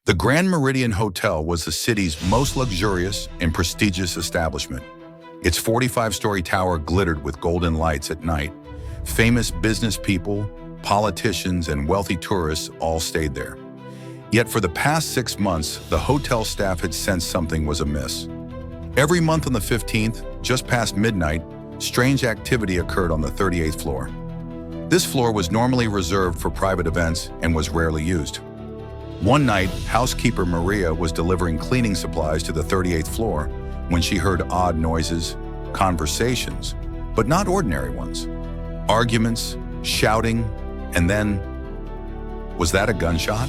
The Grand Meridian Hotel was the city's most luxurious and prestigious establishment. Its 45-story tower glittered with golden lights at night. Famous business people, politicians, and wealthy tourists all stayed there. Yet for the past 6 months, the hotel staff had sensed something was amiss. Every month on the 15th, just past midnight, strange activity occurred on the 38th floor. This floor was normally reserved for private events and was rarely used. One night, housekeeper Maria was delivering cleaning supplies to the 38th floor when she heard odd noises, conversations, but not ordinary ones. Arguments, shouting, and then, was that a gunshot?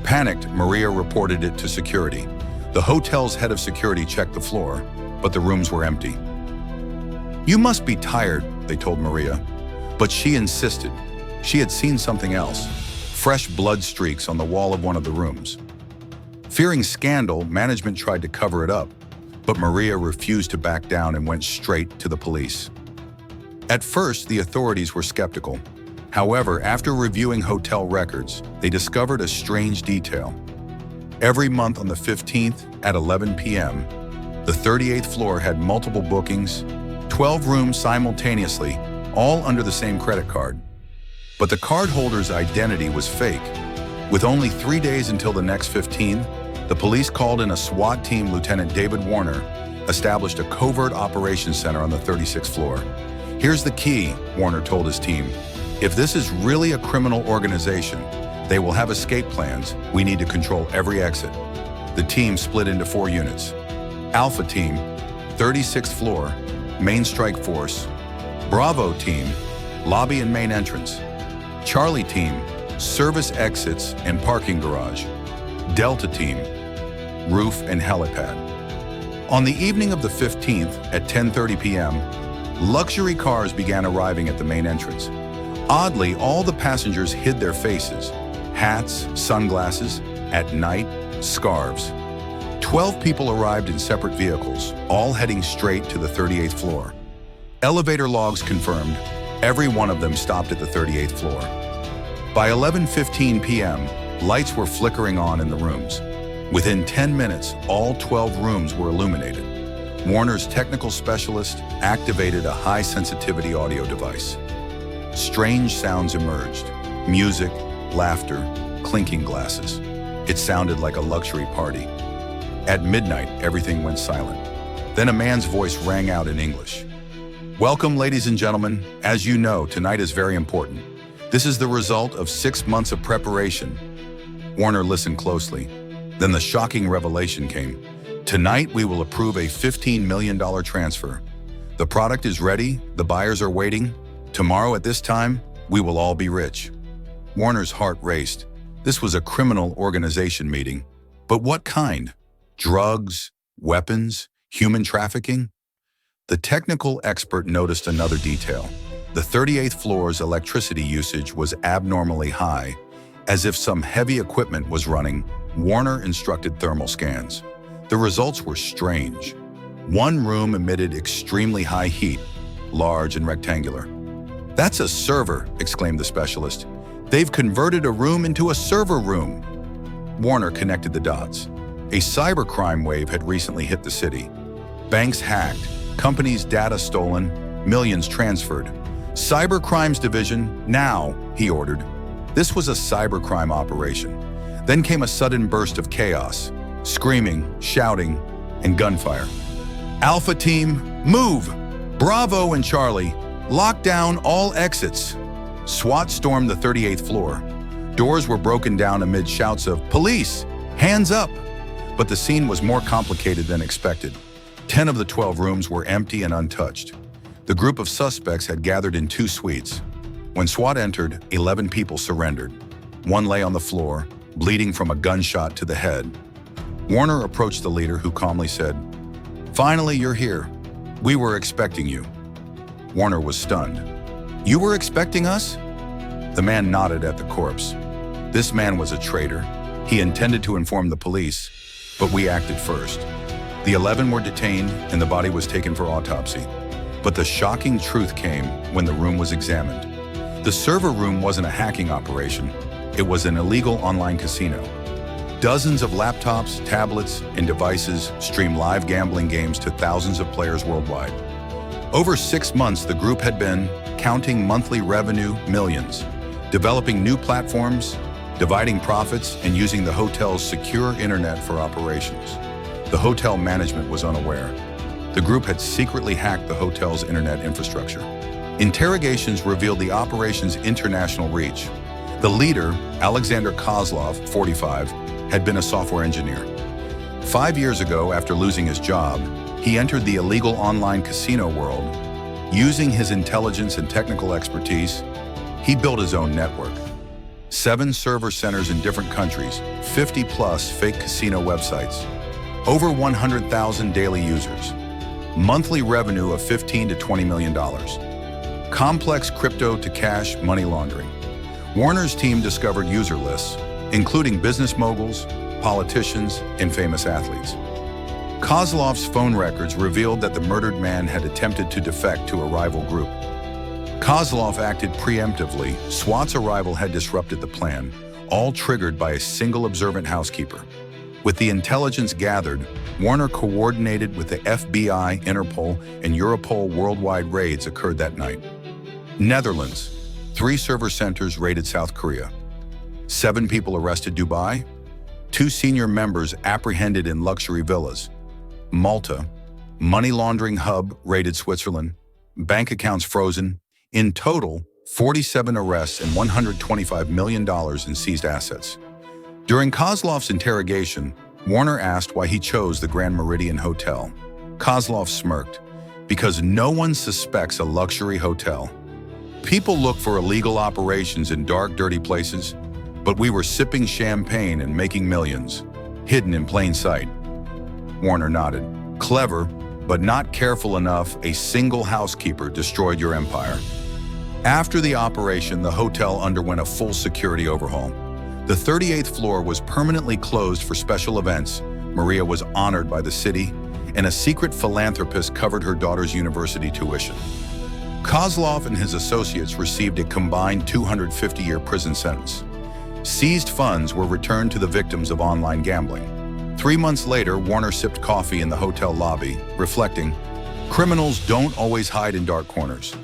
Panicked, Maria reported it to security. The hotel's head of security checked the floor, but the rooms were empty. "You must be tired," they told Maria. But she insisted. She had seen something else, fresh blood streaks on the wall of one of the rooms. Fearing scandal, management tried to cover it up, but Maria refused to back down and went straight to the police. At first, the authorities were skeptical. However, after reviewing hotel records, they discovered a strange detail. Every month on the 15th at 11 p.m., the 38th floor had multiple bookings, 12 rooms simultaneously, all under the same credit card. But the cardholder's identity was fake. With only 3 days until the next 15, the police called in a SWAT team. Lieutenant David Warner established a covert operations center on the 36th floor. "Here's the key," Warner told his team. "If this is really a criminal organization, they will have escape plans. We need to control every exit." The team split into 4 units. Alpha Team, 36th floor, Main Strike Force. Bravo Team, lobby and main entrance. Charlie Team, service exits and parking garage. Delta Team, roof and helipad. On the evening of the 15th at 10:30 p.m., luxury cars began arriving at the main entrance. Oddly, all the passengers hid their faces. Hats, sunglasses, at night, scarves. 12 people arrived in separate vehicles, all heading straight to the 38th floor. Elevator logs confirmed every one of them stopped at the 38th floor. By 11:15 p.m., lights were flickering on in the rooms. Within 10 minutes, all 12 rooms were illuminated. Warner's technical specialist activated a high-sensitivity audio device. Strange sounds emerged: music, laughter, clinking glasses. It sounded like a luxury party. At midnight, everything went silent. Then a man's voice rang out in English. "Welcome, ladies and gentlemen. As you know, tonight is very important. This is the result of 6 months of preparation." Warner listened closely. Then the shocking revelation came. "Tonight, we will approve a $15 million transfer. The product is ready. The buyers are waiting. Tomorrow at this time, we will all be rich." Warner's heart raced. This was a criminal organization meeting. But what kind? Drugs? Weapons? Human trafficking? The technical expert noticed another detail. The 38th floor's electricity usage was abnormally high. As if some heavy equipment was running, Warner instructed thermal scans. The results were strange. One room emitted extremely high heat, large and rectangular. "That's a server," exclaimed the specialist. "They've converted a room into a server room." Warner connected the dots. A cybercrime wave had recently hit the city. Banks hacked, companies' data stolen, millions transferred. "Cybercrimes division, now," he ordered. This was a cybercrime operation. Then came a sudden burst of chaos, screaming, shouting, and gunfire. "Alpha Team, move! Bravo and Charlie, lock down all exits." SWAT stormed the 38th floor. Doors were broken down amid shouts of, "Police! Hands up!" But the scene was more complicated than expected. 10 of the 12 rooms were empty and untouched. The group of suspects had gathered in 2 suites. When SWAT entered, 11 people surrendered. One lay on the floor, bleeding from a gunshot to the head. Warner approached the leader, who calmly said, "Finally, you're here. We were expecting you." Warner was stunned. "You were expecting us?" The man nodded at the corpse. This man was a traitor. He intended to inform the police, but we acted first. The 11 were detained and the body was taken for autopsy. But the shocking truth came when the room was examined. The server room wasn't a hacking operation. It was an illegal online casino. Dozens of laptops, tablets, and devices stream live gambling games to thousands of players worldwide. Over 6 months, the group had been counting monthly revenue millions, developing new platforms, dividing profits, and using the hotel's secure internet for operations. The hotel management was unaware. The group had secretly hacked the hotel's internet infrastructure. Interrogations revealed the operation's international reach. The leader, Alexander Kozlov, 45, had been a software engineer. 5 years ago, after losing his job, he entered the illegal online casino world. Using his intelligence and technical expertise, he built his own network. 7 server centers in different countries, 50+ fake casino websites, over 100,000 daily users, monthly revenue of $15 to $20 million, complex crypto-to-cash money laundering. Warner's team discovered user lists, including business moguls, politicians, and famous athletes. Kozlov's phone records revealed that the murdered man had attempted to defect to a rival group. Kozlov acted preemptively. SWAT's arrival had disrupted the plan, all triggered by a single observant housekeeper. With the intelligence gathered, Warner coordinated with the FBI, Interpol, and Europol. Worldwide raids occurred that night. Netherlands, 3 server centers raided South Korea. 7 people arrested Dubai. 2 senior members apprehended in luxury villas. Malta, money laundering hub raided Switzerland. Bank accounts frozen. In total, 47 arrests and $125 million in seized assets. During Kozlov's interrogation, Warner asked why he chose the Grand Meridian Hotel. Kozlov smirked, because no one suspects a luxury hotel. People look for illegal operations in dark, dirty places, but we were sipping champagne and making millions, hidden in plain sight. Warner nodded. Clever, but not careful enough. A single housekeeper destroyed your empire. After the operation, the hotel underwent a full security overhaul. The 38th floor was permanently closed for special events. Maria was honored by the city, and a secret philanthropist covered her daughter's university tuition. Kozlov and his associates received a combined 250-year prison sentence. Seized funds were returned to the victims of online gambling. 3 months later, Warner sipped coffee in the hotel lobby, reflecting, criminals don't always hide in dark corners.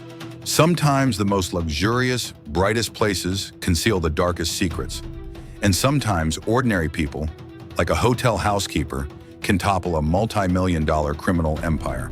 Sometimes the most luxurious, brightest places conceal the darkest secrets. And sometimes ordinary people, like a hotel housekeeper, can topple a multi-million-dollar criminal empire.